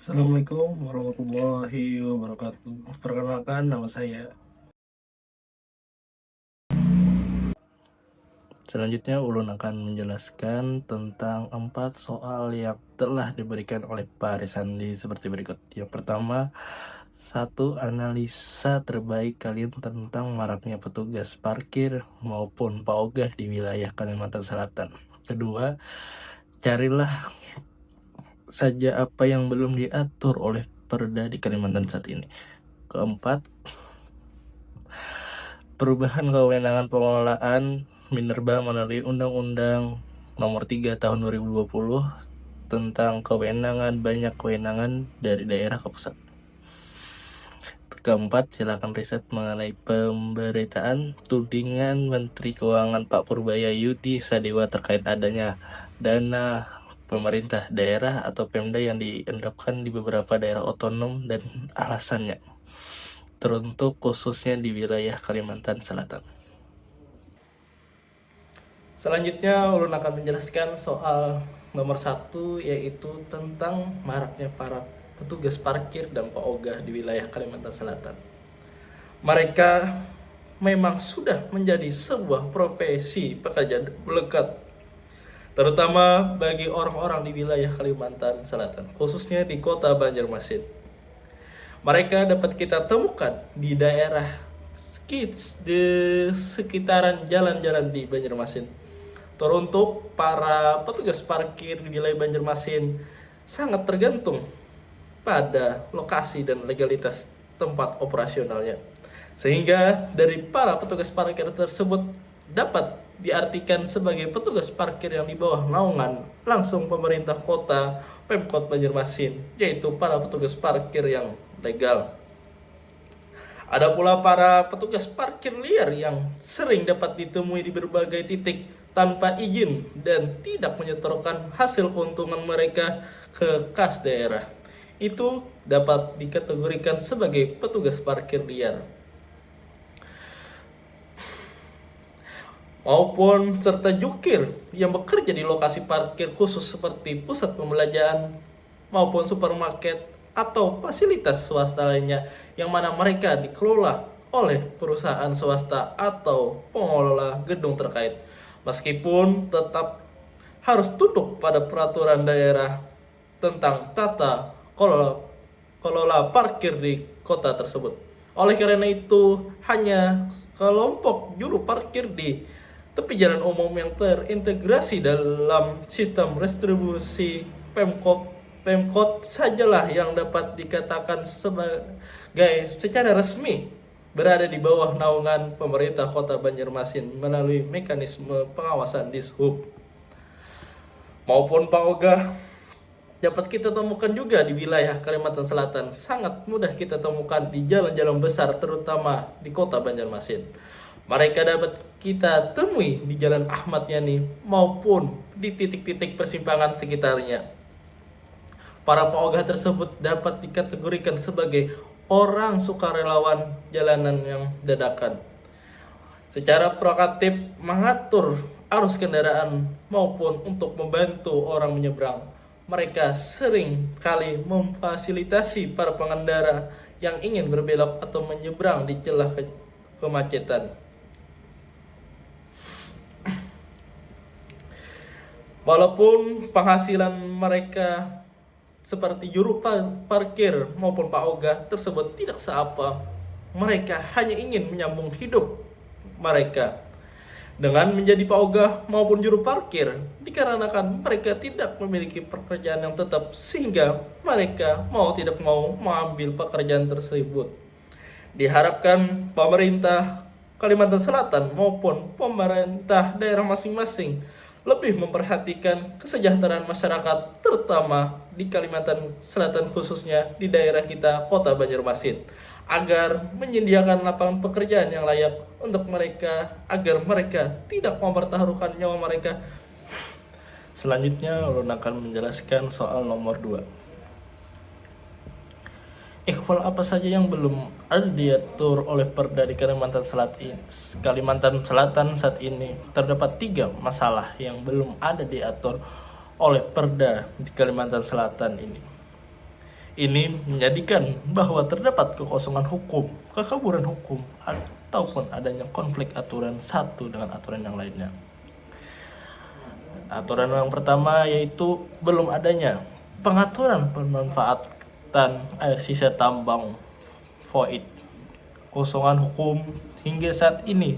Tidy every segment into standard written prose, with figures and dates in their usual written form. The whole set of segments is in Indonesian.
Assalamualaikum warahmatullahi wabarakatuh. Perkenalkan, nama saya. Selanjutnya, Ulun akan menjelaskan tentang 4 soal yang telah diberikan oleh Pak Arisandi seperti berikut. Yang pertama, 1. Analisa terbaik kalian tentang maraknya petugas parkir maupun paogah di wilayah Kalimantan Selatan. Kedua, carilah saja apa yang belum diatur oleh Perda di Kalimantan saat ini. Keempat, perubahan kewenangan pengelolaan minerba melalui Undang-Undang Nomor 3 Tahun 2020 tentang banyak kewenangan dari daerah ke pusat. Keempat, silakan riset mengenai pemberitaan tudingan Menteri Keuangan Pak Purbaya Yudi Sadewa terkait adanya dana pemerintah daerah atau Pemda yang diendapkan di beberapa daerah otonom dan alasannya, teruntuk khususnya di wilayah Kalimantan Selatan. Selanjutnya, Ulun akan menjelaskan soal nomor 1, yaitu tentang maraknya para petugas parkir dan paogah di wilayah Kalimantan Selatan. Mereka memang sudah menjadi sebuah profesi pekerjaan melekat, terutama bagi orang-orang di wilayah Kalimantan Selatan, khususnya di kota Banjarmasin. Mereka dapat kita temukan di daerah di sekitaran jalan-jalan di Banjarmasin. Teruntuk para petugas parkir di wilayah Banjarmasin sangat tergantung pada lokasi dan legalitas tempat operasionalnya. Sehingga dari para petugas parkir tersebut dapat diartikan sebagai petugas parkir yang di bawah naungan langsung pemerintah kota Pemkot Banjarmasin, yaitu para petugas parkir yang legal. Ada pula para petugas parkir liar yang sering dapat ditemui di berbagai titik tanpa izin dan tidak menyetorkan hasil keuntungan mereka ke kas daerah. Itu dapat dikategorikan sebagai petugas parkir liar. Maupun serta jukir yang bekerja di lokasi parkir khusus seperti pusat pembelanjaan maupun supermarket atau fasilitas swasta lainnya yang mana mereka dikelola oleh perusahaan swasta atau pengelola gedung terkait, meskipun tetap harus tunduk pada peraturan daerah tentang tata kelola parkir di kota tersebut. Oleh karena itu, hanya kelompok juru parkir di tepi jalan umum yang terintegrasi dalam sistem distribusi Pemkot sajalah yang dapat dikatakan sebagai secara resmi berada di bawah naungan pemerintah Kota Banjarmasin melalui mekanisme pengawasan Dishub. Maupun paogah dapat kita temukan juga di wilayah Kalimantan Selatan. Sangat mudah kita temukan di jalan-jalan besar, terutama di Kota Banjarmasin. Mereka dapat kita temui di Jalan Ahmad Yani maupun di titik-titik persimpangan sekitarnya. Para paogah tersebut dapat dikategorikan sebagai orang sukarelawan jalanan yang dadakan, secara proaktif mengatur arus kendaraan maupun untuk membantu orang menyeberang. Mereka sering kali memfasilitasi para pengendara yang ingin berbelok atau menyeberang di celah kemacetan. Walaupun penghasilan mereka seperti juru parkir maupun paogah tersebut tidak seapa, mereka hanya ingin menyambung hidup mereka dengan menjadi paogah maupun juru parkir, dikarenakan mereka tidak memiliki pekerjaan yang tetap, sehingga mereka mau tidak mau mengambil pekerjaan tersebut. Diharapkan pemerintah Kalimantan Selatan maupun pemerintah daerah masing-masing lebih memperhatikan kesejahteraan masyarakat, terutama di Kalimantan Selatan, khususnya di daerah kita Kota Banjarmasin, agar menyediakan lapangan pekerjaan yang layak untuk mereka, agar mereka tidak mempertaruhkan nyawa mereka. Selanjutnya, Ulun akan menjelaskan soal nomor 2. Ikhwal apa saja yang belum ada diatur oleh Perda di Kalimantan Selatan saat ini? Terdapat 3 masalah yang belum ada diatur oleh Perda di Kalimantan Selatan ini. Ini menjadikan bahwa terdapat kekosongan hukum, kekaburan hukum, ataupun adanya konflik aturan satu dengan aturan yang lainnya. Aturan yang pertama yaitu belum adanya pengaturan pemanfaatan air sisa tambang void. Kosongan hukum hingga saat ini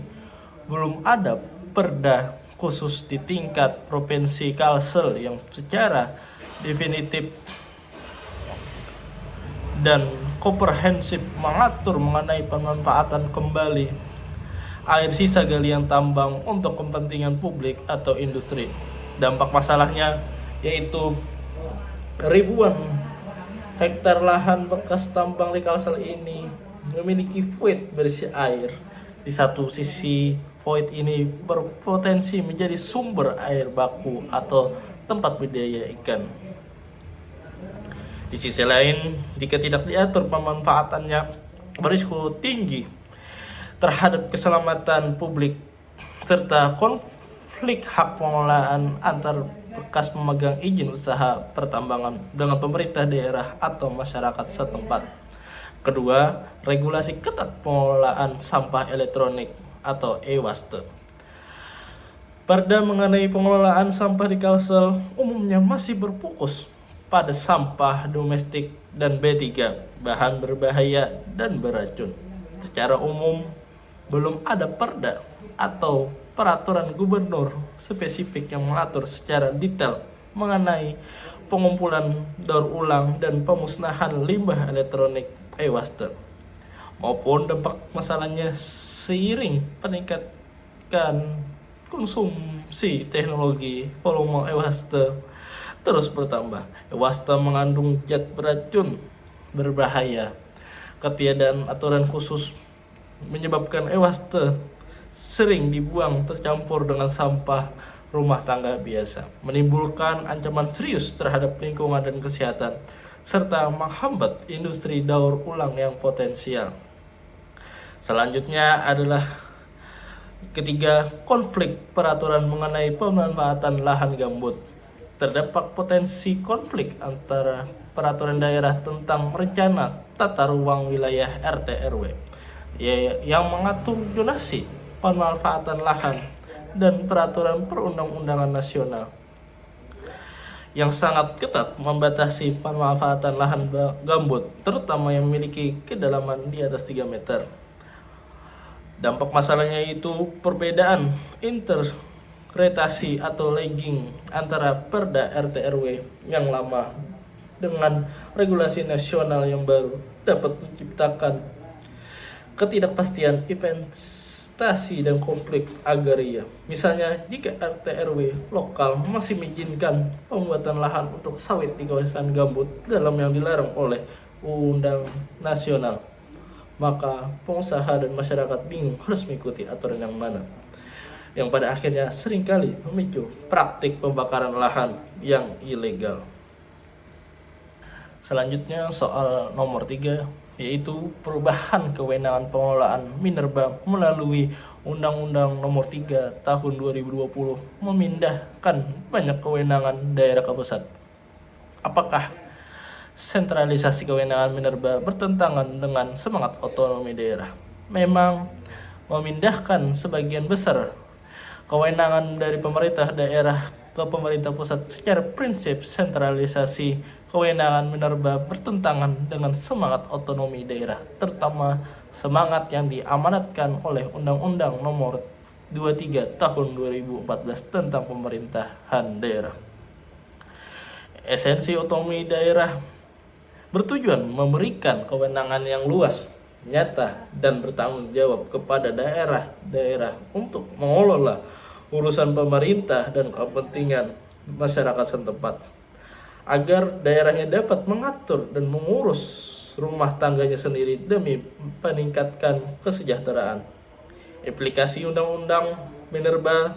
belum ada perda khusus di tingkat provinsi Kalsel yang secara definitif dan komprehensif mengatur mengenai pemanfaatan kembali air sisa galian tambang untuk kepentingan publik atau industri. Dampak masalahnya yaitu ribuan hektar lahan bekas tambang di Kalsel ini memiliki void berisi air. Di satu sisi, void ini berpotensi menjadi sumber air baku atau tempat budidaya ikan. Di sisi lain, jika tidak diatur pemanfaatannya, berisiko tinggi terhadap keselamatan publik serta konflik hak pengelolaan antar bekas pemegang izin usaha pertambangan dengan pemerintah daerah atau masyarakat setempat. Kedua, regulasi ketat pengelolaan sampah elektronik atau e-waste. Perda mengenai pengelolaan sampah di Kalsel umumnya masih berfokus pada sampah domestik dan B3, bahan berbahaya dan beracun. Secara umum, belum ada perda atau peraturan gubernur spesifik yang mengatur secara detail mengenai pengumpulan, daur ulang, dan pemusnahan limbah elektronik e-waste maupun dampak masalahnya seiring peningkatan konsumsi teknologi. Volume e-waste terus bertambah. E-waste mengandung zat beracun berbahaya. Ketiadaan aturan khusus menyebabkan e-waste sering dibuang tercampur dengan sampah rumah tangga biasa, menimbulkan ancaman serius terhadap lingkungan dan kesehatan, serta menghambat industri daur ulang yang potensial. Selanjutnya adalah ketiga, konflik peraturan mengenai pemanfaatan lahan gambut. Terdapat potensi konflik antara peraturan daerah tentang rencana tata ruang wilayah RT RW yang mengatur zonasi pemanfaatan lahan dan peraturan perundang-undangan nasional yang sangat ketat membatasi pemanfaatan lahan gambut, terutama yang memiliki kedalaman di atas 3 meter. Dampak masalahnya itu perbedaan interpretasi atau lagging antara Perda RT RW yang lama dengan regulasi nasional yang baru dapat menciptakan ketidakpastian investasi dan konflik agraria. Misalnya, jika RT RW lokal masih mengizinkan pembuatan lahan untuk sawit di kawasan gambut dalam yang dilarang oleh undang nasional, maka pengusaha dan masyarakat bingung harus mengikuti aturan yang mana, yang pada akhirnya seringkali memicu praktik pembakaran lahan yang ilegal. Selanjutnya soal nomor 3, yaitu perubahan kewenangan pengelolaan minerba melalui Undang-Undang Nomor 3 Tahun 2020 memindahkan banyak kewenangan daerah ke pusat. Apakah sentralisasi kewenangan minerba bertentangan dengan semangat otonomi daerah? Memang memindahkan sebagian besar kewenangan dari pemerintah daerah ke pemerintah pusat secara prinsip sentralisasi kewenangan minerba bertentangan dengan semangat otonomi daerah, terutama semangat yang diamanatkan oleh Undang-Undang Nomor 23 Tahun 2014 tentang pemerintahan daerah. Esensi otonomi daerah bertujuan memberikan kewenangan yang luas, nyata, dan bertanggung jawab kepada daerah-daerah untuk mengelola urusan pemerintah dan kepentingan masyarakat setempat, agar daerahnya dapat mengatur dan mengurus rumah tangganya sendiri demi meningkatkan kesejahteraan. Aplikasi Undang-Undang Minerba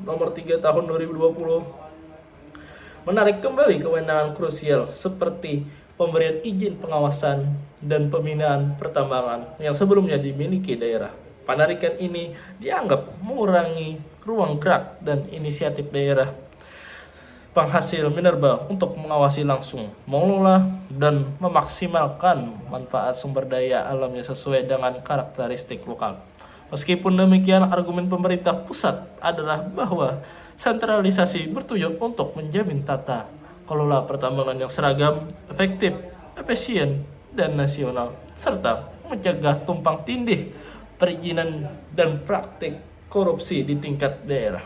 Nomor 3 Tahun 2020 menarik kembali kewenangan krusial seperti pemberian izin pengawasan dan pembinaan pertambangan yang sebelumnya dimiliki daerah. Penarikan ini dianggap mengurangi ruang gerak dan inisiatif daerah penghasil minerba untuk mengawasi langsung, mengelola, dan memaksimalkan manfaat sumber daya alamnya sesuai dengan karakteristik lokal. Meskipun demikian, argumen pemerintah pusat adalah bahwa sentralisasi bertujuan untuk menjamin tata kelola pertambangan yang seragam, efektif, efisien, dan nasional, serta mencegah tumpang tindih perizinan dan praktik korupsi di tingkat daerah.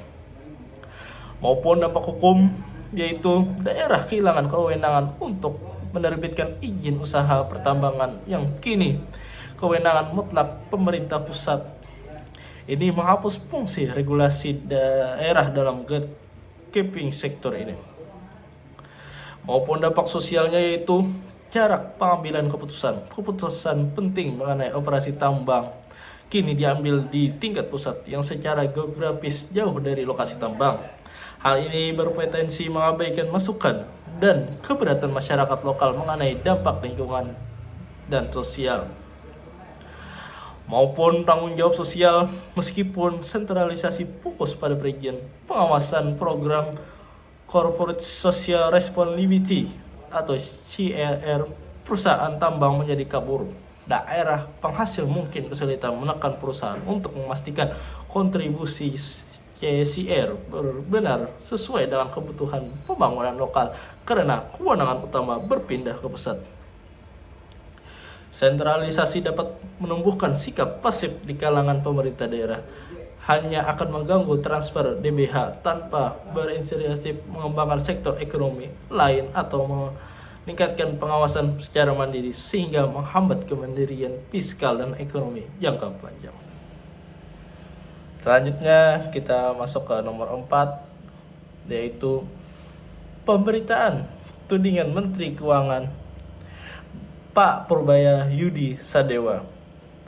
Maupun dampak hukum, yaitu daerah kehilangan kewenangan untuk menerbitkan izin usaha pertambangan yang kini kewenangan mutlak pemerintah pusat. Ini menghapus fungsi regulasi daerah dalam gatekeeping sektor ini. Maupun dampak sosialnya, yaitu jarak pengambilan keputusan penting mengenai operasi tambang kini diambil di tingkat pusat yang secara geografis jauh dari lokasi tambang. Hal ini berpotensi mengabaikan masukan dan keberatan masyarakat lokal mengenai dampak lingkungan dan sosial maupun tanggung jawab sosial. Meskipun sentralisasi fokus pada perizinan, pengawasan program Corporate Social Responsibility atau CSR perusahaan tambang menjadi kabur. Daerah penghasil mungkin kesulitan menekan perusahaan untuk memastikan kontribusi CSR benar sesuai dengan kebutuhan pembangunan lokal karena kewenangan utama berpindah ke pusat. Sentralisasi dapat menumbuhkan sikap pasif di kalangan pemerintah daerah, hanya akan mengganggu transfer DBH tanpa berinisiatif mengembangkan sektor ekonomi lain atau meningkatkan pengawasan secara mandiri sehingga menghambat kemandirian fiskal dan ekonomi jangka panjang. Selanjutnya kita masuk ke nomor 4, yaitu pemberitaan tudingan Menteri Keuangan Pak Purbaya Yudi Sadewa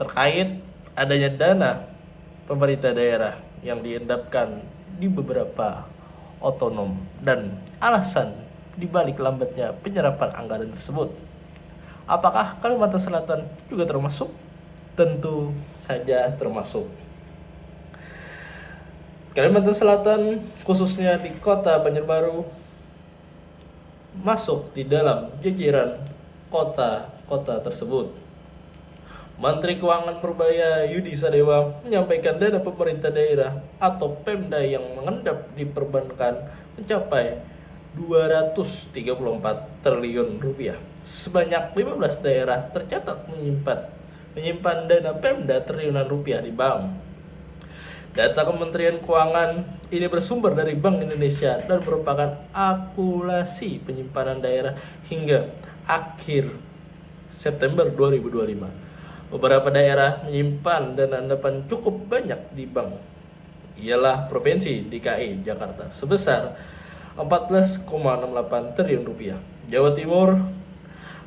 terkait adanya dana pemerintah daerah yang diendapkan di beberapa otonom dan alasan dibalik lambatnya penyerapan anggaran tersebut. Apakah Kalimantan Selatan juga termasuk? Tentu saja termasuk. Kalimantan Selatan, khususnya di kota Banjarbaru, masuk di dalam jajaran kota-kota tersebut. Menteri Keuangan Purbaya Yudi Sadewa menyampaikan dana pemerintah daerah atau Pemda yang mengendap di perbankan mencapai 234 triliun rupiah. Sebanyak 15 daerah tercatat menyimpan dana Pemda triliunan rupiah di bank. Data Kementerian Keuangan ini bersumber dari Bank Indonesia dan merupakan akumulasi penyimpanan daerah hingga akhir September 2025. Beberapa daerah menyimpan dana endapan cukup banyak di bank, ialah Provinsi DKI Jakarta sebesar 14,68 triliun rupiah, Jawa Timur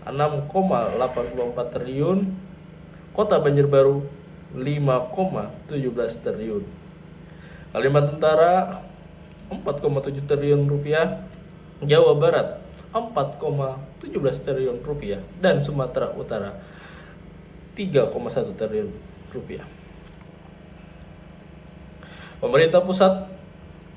6,84 triliun, Kota Banjarbaru 5,17 triliun, Kalimantan Utara 4,7 triliun rupiah, Jawa Barat 4,17 triliun rupiah, dan Sumatera Utara 3,1 triliun rupiah. Pemerintah pusat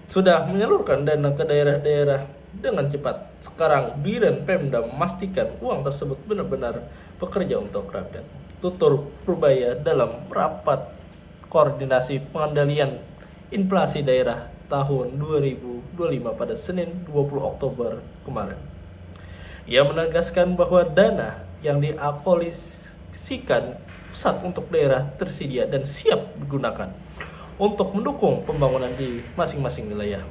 sudah menyalurkan dana ke daerah-daerah dengan cepat. Sekarang Biren Pemda memastikan uang tersebut benar-benar bekerja untuk rakyat. Tutur Purbaya dalam rapat koordinasi pengendalian inflasi daerah tahun 2025 pada Senin 20 Oktober kemarin. Ia menegaskan bahwa dana yang dialokasikan pusat untuk daerah tersedia dan siap digunakan untuk mendukung pembangunan di masing-masing wilayah.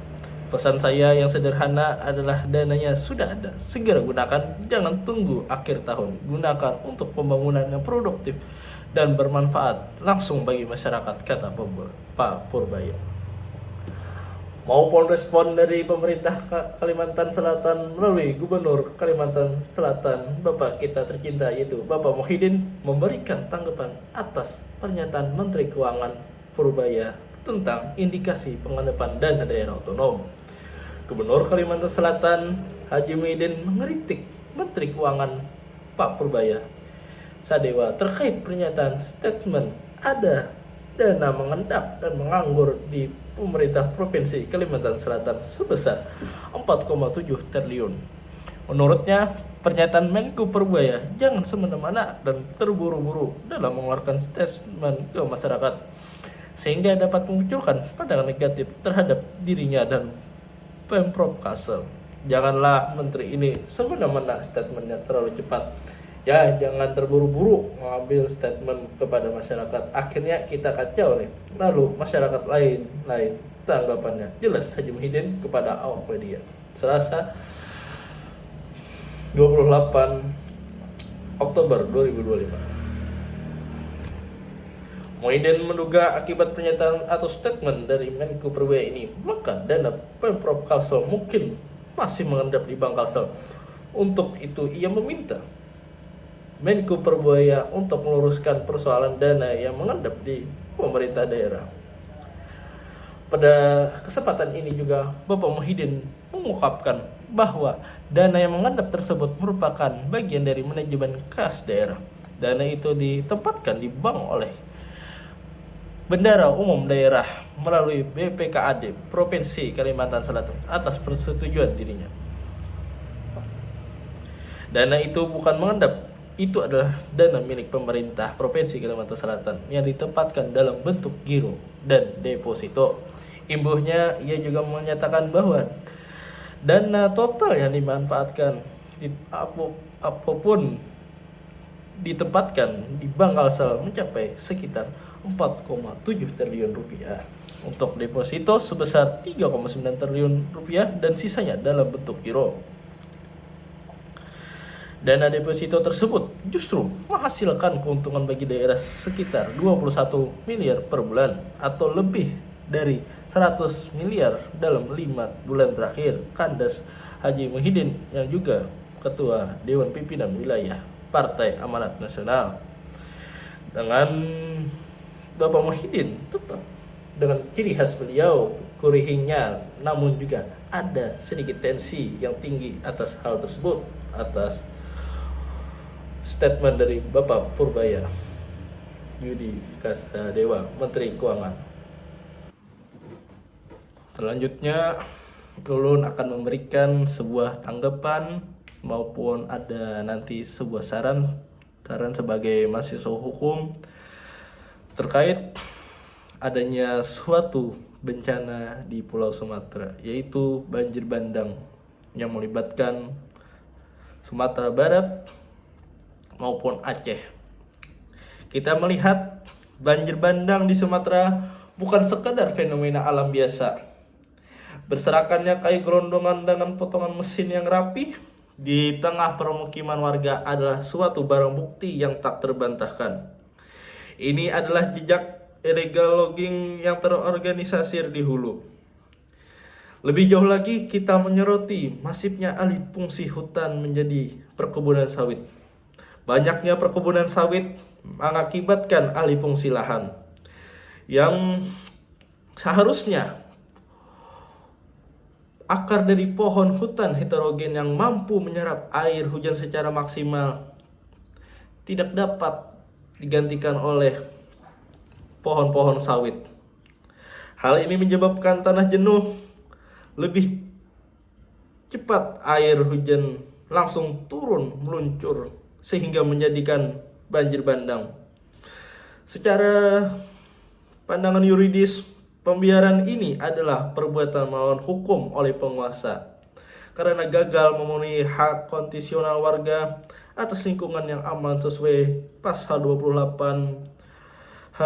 Pesan saya yang sederhana adalah dananya sudah ada, segera gunakan, jangan tunggu akhir tahun. Gunakan untuk pembangunan yang produktif dan bermanfaat langsung bagi masyarakat, kata Pak Purbaya. Maupun respon dari pemerintah Kalimantan Selatan melalui Gubernur Kalimantan Selatan Bapak kita tercinta yaitu Bapak Muhyiddin memberikan tanggapan atas pernyataan Menteri Keuangan Purbaya tentang indikasi pengendapan dana daerah otonom. Gubernur Kalimantan Selatan Haji Muhyiddin mengkritik Menteri Keuangan Pak Purbaya Sadewa terkait pernyataan statement ada dana mengendap dan menganggur di pemerintah Provinsi Kalimantan Selatan sebesar 4,7 triliun. Menurutnya, pernyataan Menko Perbaya jangan semena-mena dan terburu-buru dalam mengeluarkan statement ke masyarakat, sehingga dapat memunculkan pandangan negatif terhadap dirinya dan Pemprov Kalsel. Janganlah menteri ini semena-mena statementnya terlalu cepat. Ya, jangan terburu-buru mengambil statement kepada masyarakat. Akhirnya kita kacau nih. Lalu masyarakat lain tanggapannya. Jelas Haji Muhyiddin kepada awak media. Selasa 28 Oktober 2025. Muhyiddin menduga akibat pernyataan atau statement dari Menko Perbaya ini, maka dana Pemprov Kalsel mungkin masih mengendap di Bank Kalsel. Untuk itu ia meminta Menko Perbaya untuk meluruskan persoalan dana yang mengendap di pemerintah daerah. Pada kesempatan ini juga Bapak Muhyiddin mengungkapkan bahwa dana yang mengendap tersebut merupakan bagian dari manajemen kas daerah. Dana itu ditempatkan di bank oleh Bendara Umum Daerah melalui BPKAD Provinsi Kalimantan Selatan atas persetujuan dirinya. Dana itu bukan mengendap, itu adalah dana milik pemerintah Provinsi Kalimantan Selatan yang ditempatkan dalam bentuk giro dan deposito. Imbuhnya, ia juga menyatakan bahwa dana total yang dimanfaatkan apapun ditempatkan di Bank Kalsel mencapai sekitar 4,7 triliun rupiah. Untuk deposito sebesar 3,9 triliun rupiah dan sisanya dalam bentuk giro. Dana deposito tersebut justru menghasilkan keuntungan bagi daerah sekitar 21 miliar per bulan atau lebih dari 100 miliar dalam 5 bulan terakhir, kandas Haji Muhyiddin yang juga Ketua Dewan Pimpinan Wilayah Partai Amanat Nasional. Dengan Bapak Muhyiddin tetap dengan ciri khas beliau, kurihingnya, namun juga ada sedikit tensi yang tinggi atas hal tersebut, atas statement dari Bapak Purbaya Yudi Kasadewa, Menteri Keuangan. Selanjutnya, Ulun akan memberikan sebuah tanggapan maupun ada nanti sebuah saran sebagai mahasiswa hukum terkait adanya suatu bencana di Pulau Sumatera, yaitu banjir bandang yang melibatkan Sumatera Barat maupun Aceh. Kita melihat banjir bandang di Sumatera bukan sekadar fenomena alam biasa. Berserakannya kayu gerondongan dengan potongan mesin yang rapi di tengah permukiman warga adalah suatu barang bukti yang tak terbantahkan. Ini adalah jejak illegal logging yang terorganisasi di hulu. Lebih jauh lagi, kita menyoroti masifnya alih fungsi hutan menjadi perkebunan sawit. Banyaknya perkebunan sawit mengakibatkan alih fungsi lahan yang seharusnya akar dari pohon hutan heterogen yang mampu menyerap air hujan secara maksimal tidak dapat digantikan oleh pohon-pohon sawit. Hal ini menyebabkan tanah jenuh, lebih cepat air hujan langsung turun meluncur sehingga menjadikan banjir bandang. Secara pandangan yuridis, pembiaran ini adalah perbuatan melawan hukum oleh penguasa karena gagal memenuhi hak konstitusional warga atas lingkungan yang aman sesuai pasal 28 H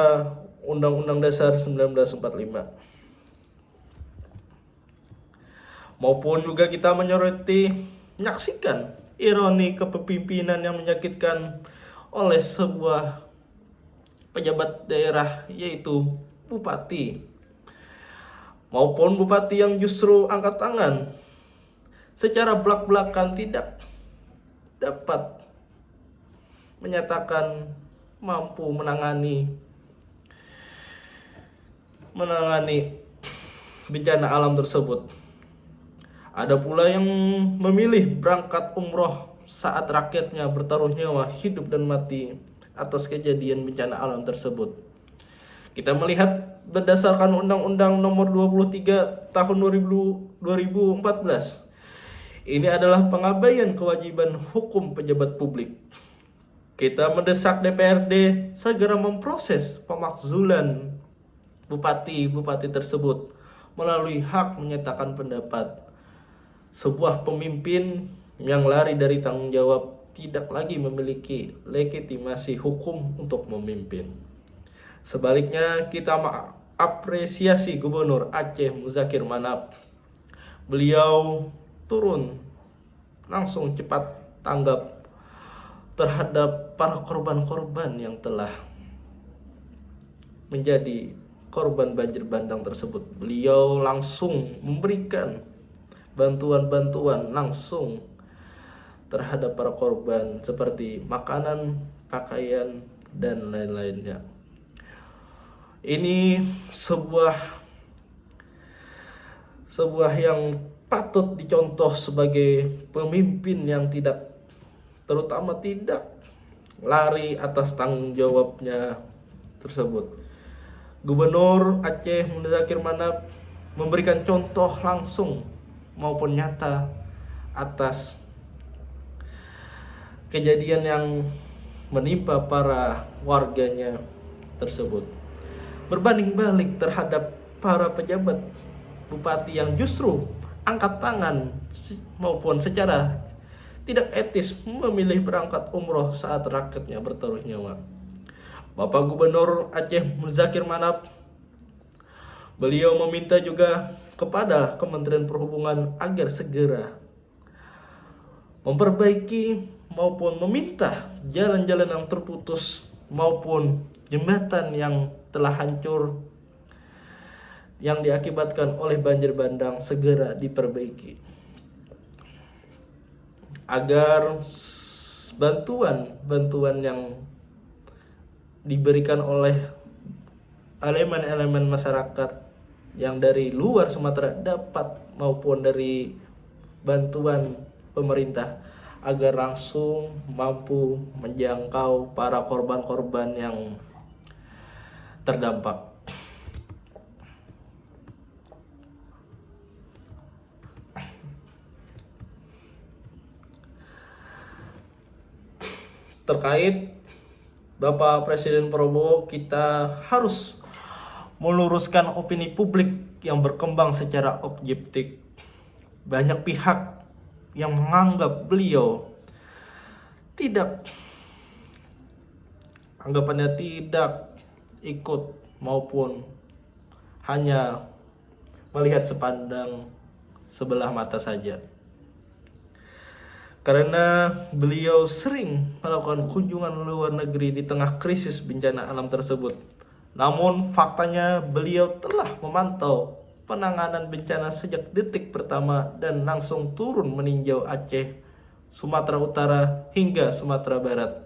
Undang-Undang Dasar 1945. Maupun juga kita menyaksikan ironi kepemimpinan yang menyakitkan oleh sebuah pejabat daerah, yaitu bupati, maupun bupati yang justru angkat tangan secara belak-belakan tidak dapat menyatakan mampu menangani bencana alam tersebut. Ada pula yang memilih berangkat umroh saat rakyatnya bertaruh nyawa hidup dan mati atas kejadian bencana alam tersebut. Kita melihat berdasarkan Undang-Undang Nomor 23 Tahun 2014, ini adalah pengabaian kewajiban hukum pejabat publik. Kita mendesak DPRD segera memproses pemakzulan bupati-bupati tersebut melalui hak menyatakan pendapat. Sebuah pemimpin yang lari dari tanggung jawab tidak lagi memiliki legitimasi hukum untuk memimpin. Sebaliknya, kita mengapresiasi Gubernur Aceh Muzakir Manap. Beliau turun langsung cepat tanggap terhadap para korban-korban yang telah menjadi korban banjir bandang tersebut. Beliau langsung memberikan bantuan-bantuan langsung terhadap para korban seperti makanan, pakaian, dan lain-lainnya. Ini sebuah yang patut dicontoh sebagai pemimpin yang terutama tidak lari atas tanggung jawabnya tersebut. Gubernur Aceh Muzakir Manap memberikan contoh langsung maupun nyata atas kejadian yang menimpa para warganya tersebut. Berbanding balik terhadap para pejabat bupati yang justru angkat tangan maupun secara tidak etis memilih berangkat umroh saat rakyatnya bertaruh nyawa. Bapak Gubernur Aceh Muzakir Manap, beliau meminta juga kepada Kementerian Perhubungan agar segera memperbaiki maupun meminta jalan-jalan yang terputus maupun jembatan yang telah hancur yang diakibatkan oleh banjir bandang segera diperbaiki, agar bantuan yang diberikan oleh elemen-elemen masyarakat yang dari luar Sumatera dapat maupun dari bantuan pemerintah agar langsung mampu menjangkau para korban-korban yang terdampak. Terkait Bapak Presiden Prabowo, kita harus meluruskan opini publik yang berkembang secara objektif. Banyak pihak yang menganggap beliau anggapannya tidak ikut maupun hanya melihat sepandang sebelah mata saja. Karena beliau sering melakukan kunjungan luar negeri di tengah krisis bencana alam tersebut. Namun faktanya beliau telah memantau penanganan bencana sejak detik pertama dan langsung turun meninjau Aceh, Sumatera Utara hingga Sumatera Barat.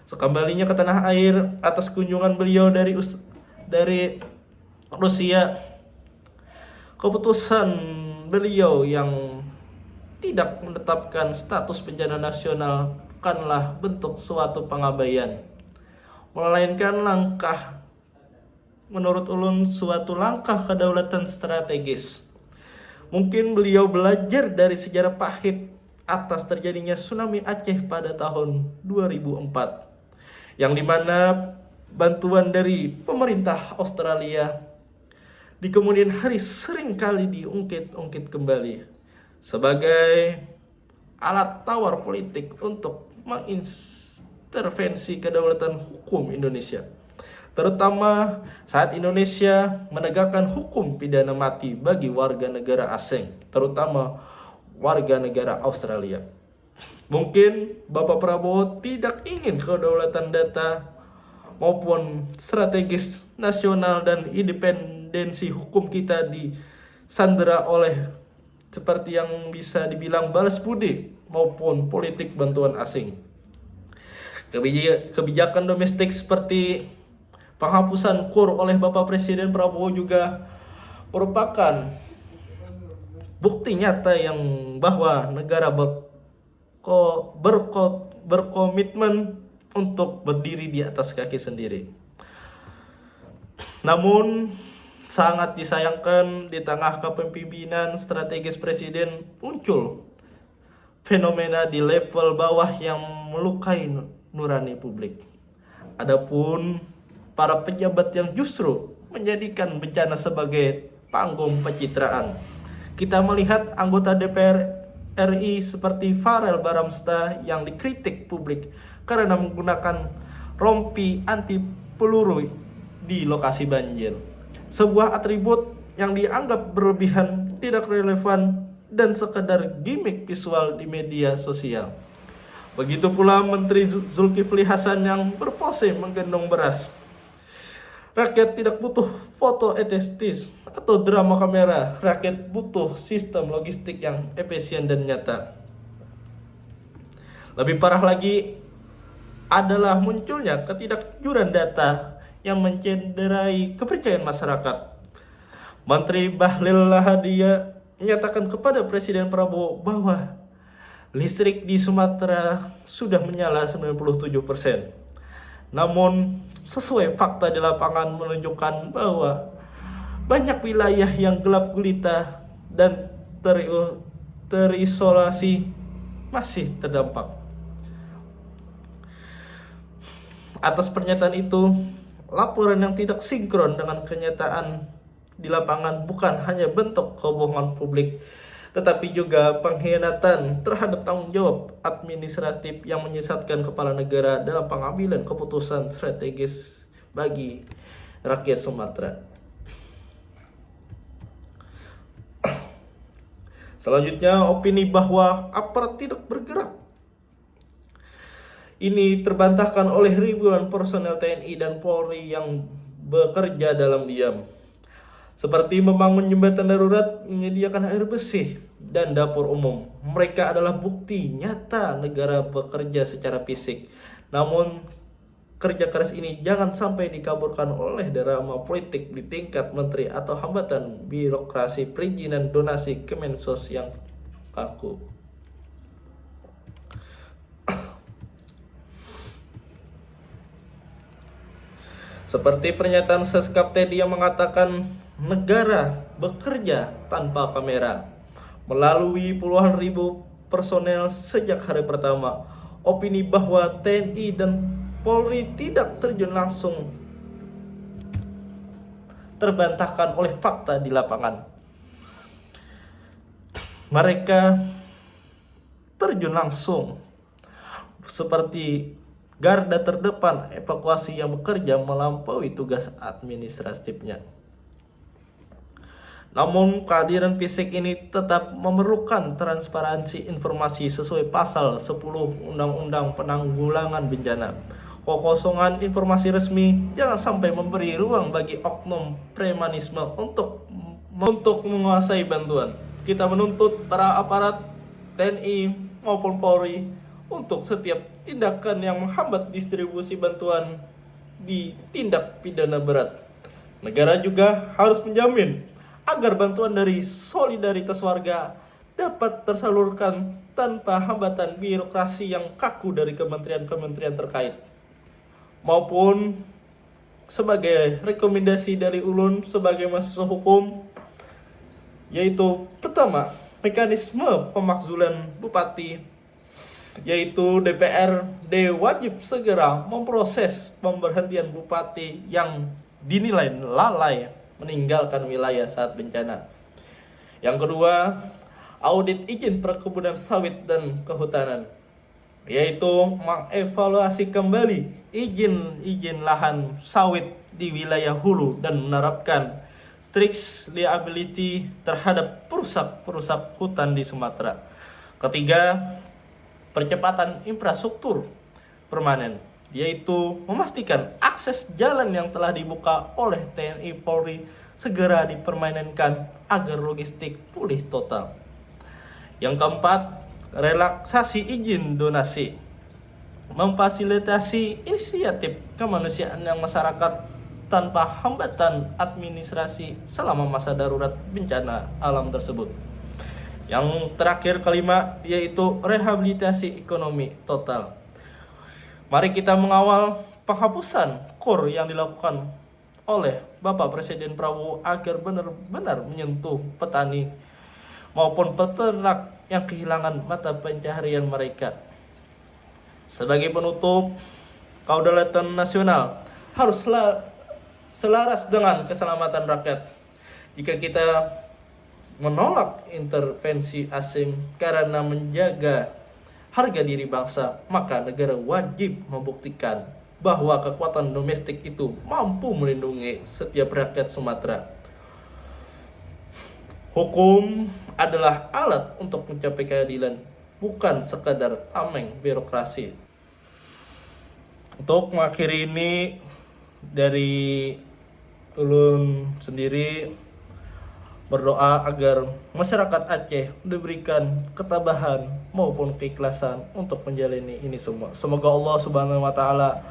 Sekembalinya ke tanah air atas kunjungan beliau dari Rusia, keputusan beliau yang tidak menetapkan status bencana nasional bukanlah bentuk suatu pengabaian, melainkan menurut ulun suatu langkah kedaulatan strategis. Mungkin beliau belajar dari sejarah pahit atas terjadinya tsunami Aceh pada tahun 2004, yang dimana bantuan dari pemerintah Australia di kemudian hari sering kali diungkit-ungkit kembali sebagai alat tawar politik untuk mengintervensi kedaulatan hukum Indonesia, terutama saat Indonesia menegakkan hukum pidana mati bagi warga negara asing, terutama warga negara Australia. Mungkin Bapak Prabowo tidak ingin kedaulatan data maupun strategis nasional dan independensi hukum kita disandera oleh seperti yang bisa dibilang balas budi maupun politik bantuan asing. Kebijakan domestik seperti penghapusan KUR oleh Bapak Presiden Prabowo juga merupakan bukti nyata yang bahwa negara berkomitmen untuk berdiri di atas kaki sendiri. Namun sangat disayangkan di tengah kepemimpinan strategis Presiden muncul fenomena di level bawah yang melukai nurani publik. Adapun para pejabat yang justru menjadikan bencana sebagai panggung pencitraan. Kita melihat anggota DPR RI seperti Farel Baramsta yang dikritik publik karena menggunakan rompi anti peluru di lokasi banjir. Sebuah atribut yang dianggap berlebihan, tidak relevan, dan sekedar gimmick visual di media sosial. Begitu pula Menteri Zulkifli Hasan yang berpose menggendong beras. Rakyat tidak butuh foto estetis atau drama kamera. Rakyat butuh sistem logistik yang efisien dan nyata. Lebih parah lagi adalah munculnya ketidakjujuran data yang mencederai kepercayaan masyarakat. Menteri Bahlil Lahadalia menyatakan kepada Presiden Prabowo bahwa listrik di Sumatera sudah menyala 97%. Namun sesuai fakta di lapangan menunjukkan bahwa banyak wilayah yang gelap gulita dan terisolasi masih terdampak. Atas pernyataan itu, laporan yang tidak sinkron dengan kenyataan di lapangan bukan hanya bentuk kebohongan publik, tetapi juga pengkhianatan terhadap tanggung jawab administratif yang menyesatkan kepala negara dalam pengambilan keputusan strategis bagi rakyat Sumatera. Selanjutnya, opini bahwa aparat tidak bergerak ini terbantahkan oleh ribuan personel TNI dan Polri yang bekerja dalam diam. Seperti membangun jembatan darurat, menyediakan air bersih, dan dapur umum. Mereka adalah bukti nyata negara bekerja secara fisik. Namun, kerja keras ini jangan sampai dikaburkan oleh drama politik di tingkat menteri atau hambatan birokrasi perizinan donasi Kemensos yang kaku. Seperti pernyataan Seskap Teddy yang mengatakan negara bekerja tanpa kamera. Melalui puluhan ribu personel sejak hari pertama, opini bahwa TNI dan Polri tidak terjun langsung terbantahkan oleh fakta di lapangan. Mereka terjun langsung seperti garda terdepan evakuasi yang bekerja melampaui tugas administratifnya. Namun kehadiran fisik ini tetap memerlukan transparansi informasi sesuai pasal 10 Undang-Undang Penanggulangan Bencana. Kekosongan informasi resmi jangan sampai memberi ruang bagi oknum premanisme untuk menguasai bantuan. Kita menuntut para aparat TNI maupun Polri untuk setiap tindakan yang menghambat distribusi bantuan ditindak pidana berat. Negara juga harus menjamin agar bantuan dari solidaritas warga dapat tersalurkan tanpa hambatan birokrasi yang kaku dari kementerian-kementerian terkait. Maupun sebagai rekomendasi dari Ulun sebagai mahasiswa hukum, yaitu pertama, mekanisme pemakzulan bupati, yaitu DPRD wajib segera memproses pemberhentian bupati yang dinilai lalai meninggalkan wilayah saat bencana. Yang kedua, audit izin perkebunan sawit dan kehutanan, yaitu mengevaluasi kembali izin lahan sawit di wilayah hulu dan menerapkan strict liability terhadap perusak hutan di Sumatera. Ketiga, percepatan infrastruktur permanen, yaitu memastikan akses jalan yang telah dibuka oleh TNI Polri segera dipermanenkan agar logistik pulih total. Yang keempat, relaksasi izin donasi, memfasilitasi inisiatif kemanusiaan yang masyarakat tanpa hambatan administrasi selama masa darurat bencana alam tersebut. Yang terakhir, kelima, yaitu rehabilitasi ekonomi total. Mari kita mengawal penghapusan KUR yang dilakukan oleh Bapak Presiden Prabowo agar benar-benar menyentuh petani maupun peternak yang kehilangan mata pencaharian mereka. Sebagai penutup, kedaulatan nasional haruslah selaras dengan keselamatan rakyat. Jika kita menolak intervensi asing karena menjaga harga diri bangsa, maka negara wajib membuktikan bahwa kekuatan domestik itu mampu melindungi setiap rakyat Sumatera. Hukum adalah alat untuk mencapai keadilan, bukan sekadar tameng birokrasi. Untuk mengakhiri ini, dari ulun sendiri berdoa agar masyarakat Aceh diberikan ketabahan maupun keikhlasan untuk menjalani ini semua. Semoga Allah Subhanahu wa taala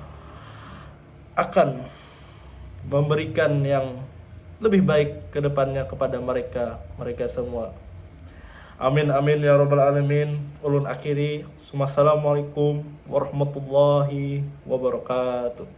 akan memberikan yang lebih baik ke depannya kepada mereka semua. Amin amin ya rabbal alamin. Ulun akhiri. Wassalamualaikum warahmatullahi wabarakatuh.